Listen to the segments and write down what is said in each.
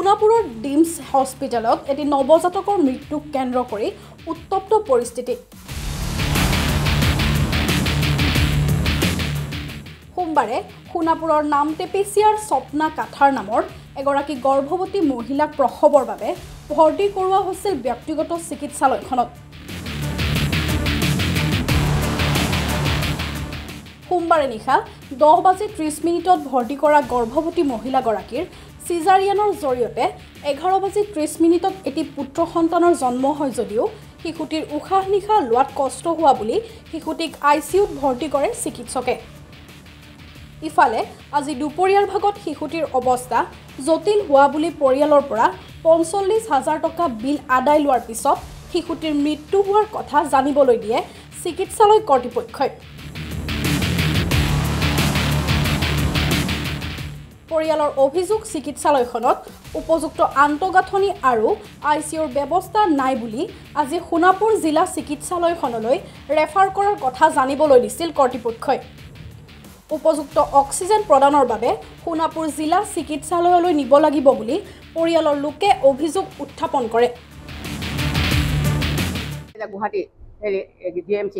সোণাপুৰৰ ডিমছ হস্পিটেলত এটি নৱজাতকৰ মৃত্যুক কেন্দ্ৰ কৰি উত্তপ্ত পৰিস্থিতি। সোমবাৰে সোণাপুৰৰ নামটেপেচিয়াৰ স্বপ্না কাঠাৰ নামৰ এগৰাকী গৰ্ভৱতী মহিলাক প্ৰসৱৰ বাবে ভৰ্তি কৰোৱা হৈছিল ব্যক্তিগত চিকিৎসালয়খনত। সোমবাৰে নিশা 10:30 ভৰ্তি কৰা গৰ্ভৱতী মহিলাগৰাকীৰ সিজাৰিয়ানৰ জৰিয়তে 11:30 এটি পুত্ৰ সন্তানৰ জন্ম হয় যদিও শিশুটিৰ উশাহ নিশাহ লোৱাত কষ্ট হোৱা বুলি শিশুটিক ICUত ভৰ্তি কৰে চিকিৎসকে। ইফালে আজি দুপৰীয়াৰ ভাগত শিশুটিৰ অৱস্থা জটিল হোৱা বুলি পৰিয়ালৰ পৰা 45,000 টকা বিল আদায় লোৱাৰ পিছত শিশুটিৰ মৃত্যু হোৱাৰ কথা জানিবলৈ দিয়ে চিকিৎসালয় কৰ্তৃপক্ষই। পৰিয়ালৰ অভিযোগ চিকিৎসালয়খনত উপযুক্ত আন্তঃগাঁথনি আৰু ICUৰ ব্যৱস্থা নাই বুলি আজি সোণাপুৰ জিলা চিকিৎসালয়খনলৈ ৰেফাৰ কৰাৰ কথা জানিবলৈ দিছিল কৰ্তৃপক্ষই। উপযুক্ত অক্সিজেন প্ৰদানৰ বাবে সোণাপুৰ জিলা চিকিৎসালয়লৈ নিব লাগিব বুলি পৰিয়ালৰ লোকে অভিযোগ উত্থাপন কৰে। গুৱাহাটী DMC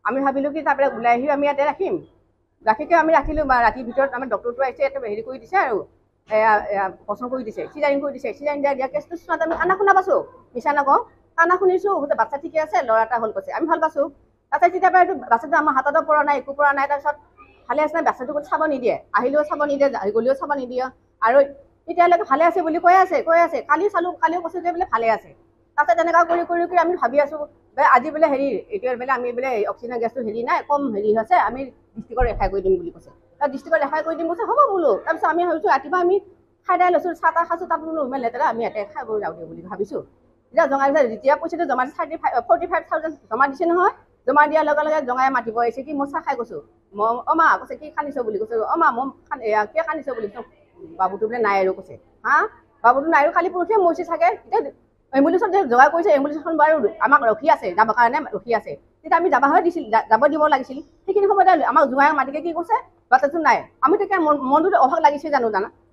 আমি ভাবিলোঁ কি তাৰপৰা ওলাই আহি আমি ইয়াতে ৰাখিম। ৰাখিকে আমি ৰাখিলোঁ ৰাতিৰ ভিতৰত আমাৰ ডক্টৰটো আহিছে ইয়াতে হেৰি কৰি দিছে আৰু পচন্দ কৰি দিছে, চিজাৰিং কৰি দিছে। চিজাৰিং দিয়া কেছটো চোৱাত আমি কানা শুনা পাইছোঁ, মিছা নকওঁ, কানা শুনিছোঁ বাচ্ছা ঠিকে আছে, ল'ৰা এটা হ'ল কৈছে। আমি ভাল পাইছোঁ। তাৰপিছত তেতিয়াৰ পৰা এইটো বাচ্ছাটো আমাৰ হাততো পৰা নাই, একো পৰা নাই। তাৰপিছত ভালে আছে বাচ্ছাটোক চাব নিদিয়ে, আহিলেও চাব নিদিয়ে, গ'লেও চাব নিদিয়ে। আৰু তেতিয়ালৈকে ভালে আছে বুলি কৈ আছে। কালি চালোঁ, কালিও কৈছোঁ যে বোলে ভালে আছে। তাৰপিছত তেনেকুৱা কৰি আমি ভাবি আছোঁ আজি বোলে হেৰি এতিয়া বোলে আমি বোলে অক্সিজেন গেছটো হেৰি নাই, কম হেৰি হৈছে, আমি ডিষ্ট্ৰিক্টত ৰেফাৰ কৰি দিম বুলি কৈছে। ডিষ্ট্ৰিক্টত ৰেফাৰ কৰি দিম কৈছে, হ'ব বোলো। তাৰপিছত আমি ভাবিছোঁ ৰাতিপুৱা আমি খাই দাই লৈছোঁ, চাহ তাহ খাইছোঁ, তাত বোলো ইমান লেতেৰা আমি ইয়াতে খাব যাওঁ দিওঁ বুলি ভাবিছোঁ। এতিয়া জমাই দিছে, যেতিয়া পইচাটো জমা দিছে 45,000 জমা দিছে নহয়। জমা দিয়াৰ লগে লগে জঙাই মাতিব আহিছে কি মই চাহ খাই গৈছোঁ। মই মা কৈছে কি কান্দিছ বুলি কৈছে। মা মই কিয় কান্দিছ বুলি কৈছোঁ। বাবুটো বোলে নাই আৰু কৈছে। বাবুটো নাই আৰু কালি পৰহিয়ে মৰিছে চাগে। এতিয়া এম্বুলেঞ্চত যোগাৰ কৰিছে, এম্বুলেঞ্চখন বাৰু আমাক ৰখি আছে, যাবৰ কাৰণে ৰখি আছে। তেতিয়া আমি যাব দিব লাগিছিল। সেইখিনি সময়তে আমাক জোঁৱাই মাতিকে কি কৈছে বাচ্ছাটো নাই। আমি তেতিয়া মনটোত অভাগ লাগিছে জানো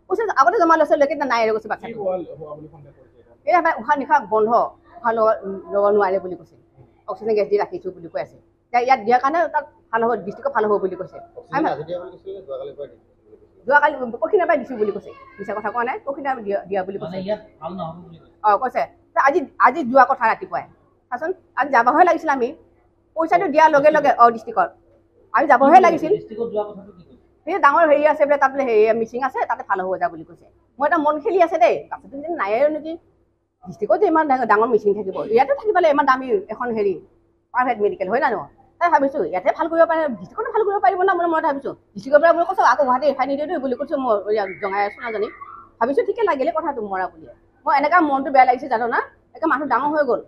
কৈছে আগতে জমা লৈছে লৈকে নাই আৰু কৈছে বাচ্ছাটো। এয়া উশাহ নিশাহ বন্ধ, উশাহ ল'ব নোৱাৰে বুলি কৈছে। অক্সিজেন গেছ দি ৰাখিছোঁ বুলি কৈ আছে। ইয়াত দিয়াৰ কাৰণে তাত ভাল হ'ব, ডিষ্ট্ৰিক্টত ভাল হ'ব বুলি কৈছে। যোৱাকালি পৰখিনাৰ পৰাই দিছোঁ বুলি কৈছে। মিছা কথা কোৱা নাই, পৰখিনাৰ দিয়া বুলি কৈছে। কৈছে আজি যোৱা কথা ৰাতিপুৱাই। চাচোন আজি যাবহে লাগিছিল আমি, পইচাটো দিয়াৰ লগে লগে ডিষ্ট্ৰিক্টত আমি যাবহে লাগিছিল। সেই ডাঙৰ হেৰি আছে বোলে, তাত বোলে হেৰি মিচিং আছে, তাতে ভাল হ'ব যা বুলি কৈছে। মই এটা মন খেলি আছে দেই, বাচ্ছাটো যেন নাই আৰু নেকি। ডিষ্ট্ৰিক্টত যে ইমান ডাঙৰ মিচিং থাকিব, ইয়াতো থাকিব লাগে ইমান দামী এখন হেৰি প্ৰাইভেট মেডিকেল হয় জানো। তাই ভাবিছোঁ ইয়াতে ভাল কৰিব পাৰে, ডিষ্ট্ৰিক্টতে ভাল কৰিব পাৰিব না বুলি মই ভাবিছোঁ। ডিষ্ট্ৰিক্টৰ পৰা বুলি কৈছোঁ আকৌ গুৱাহাটী ৰেফাই নিদিওঁ বুলি কৈছোঁ। মই জঙাই চোনাজনী ভাবিছোঁ ঠিকে লাগিলে কথাটো মৰা বুলিয়ে। মই এনেকুৱা মনটো বেয়া লাগিছে জানো না, একে মানুহ ডাঙৰ হৈ গ'ল।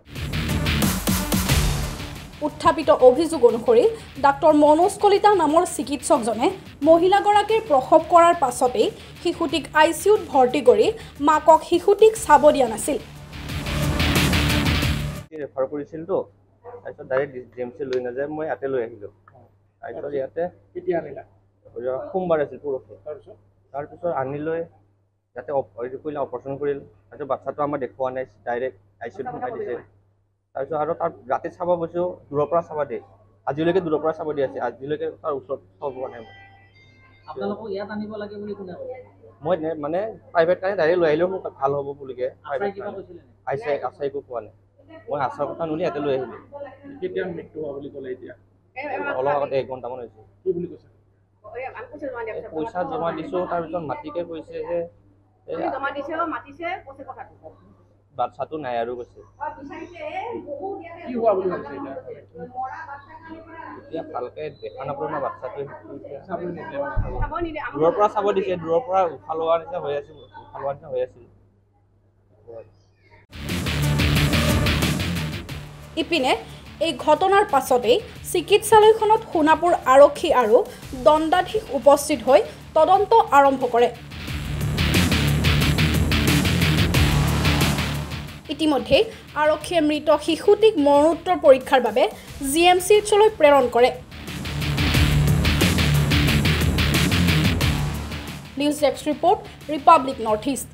উত্থাপিত অভিযোগ অনুসৰি ডাক্তৰ মনোজ কলিতা নামৰ চিকিৎসকজনে মহিলাগৰাকীৰ প্ৰসৱ কৰাৰ পাছতেই শিশুটিক ICUত ভৰ্তি কৰি মাকক শিশুটিক চাব দিয়া নাছিল। ৰেফাৰ কৰিছিলতো, তাৰপিছত ডাইৰেক্ট DMC লৈ নাযায়, মই ইয়াতে লৈ আহিলোঁ। তাৰপিছত ইয়াতে কেতিয়া আনিলা? সোমবাৰ আছিল পৰহি। তাৰপিছত আনি লৈ ইয়াতে কৰিলে, অপাৰেশ্যন কৰিল। তাৰপিছত বাচ্ছাটো আমাৰ দেখুওৱা নাই, ডাইৰেক্ট ICUত পঠাই দিছে। তাৰপিছত আৰু তাৰ ৰাতি চাব গৈছোঁ, দূৰৰ পৰা চাব দিয়ে। আজিলৈকে দূৰৰ পৰা চাব দি আছে, আজিলৈকে তাৰ ওচৰত চাব পৰা নাই। মই মানে প্ৰাইভেট কাৰণে ডাইৰেক্ট লৈ আহিলেও মোক ভাল হ'ব বুলিকে আশা একো কোৱা নাই। মই আশাৰ কথা নুলি ইয়াতে লৈ আহিলোঁ। কেতিয়া মৃত্যু হোৱা বুলি ক'লে? এতিয়া অলপ আগতে 1 ঘণ্টামান হৈছে। কি বুলি কৈছে? পইচা জমা দিছোঁ, তাৰপিছত মাতিকে কৈছে যে বাচ্ছাটো নাই আৰু কৈছে। এতিয়া ভালকে দেখা নাপালোঁ না বাচ্ছাটো। দূৰৰ পৰা চাব দিছে, দূৰৰ পৰা উশাহ লোৱাৰ নিচিনা হৈ আছিল। ইপিনে এই ঘটনাৰ পাছতেই চিকিৎসালয়খনত সোণাপুৰ আৰক্ষী আৰু দণ্ডাধীশ উপস্থিত হৈ তদন্ত আৰম্ভ কৰে। ইতিমধ্যে আৰক্ষীয়ে মৃত শিশুটিক মৰণোত্তৰ পৰীক্ষাৰ বাবে GMCHলৈ প্ৰেৰণ কৰে। News desk report, Republic north east.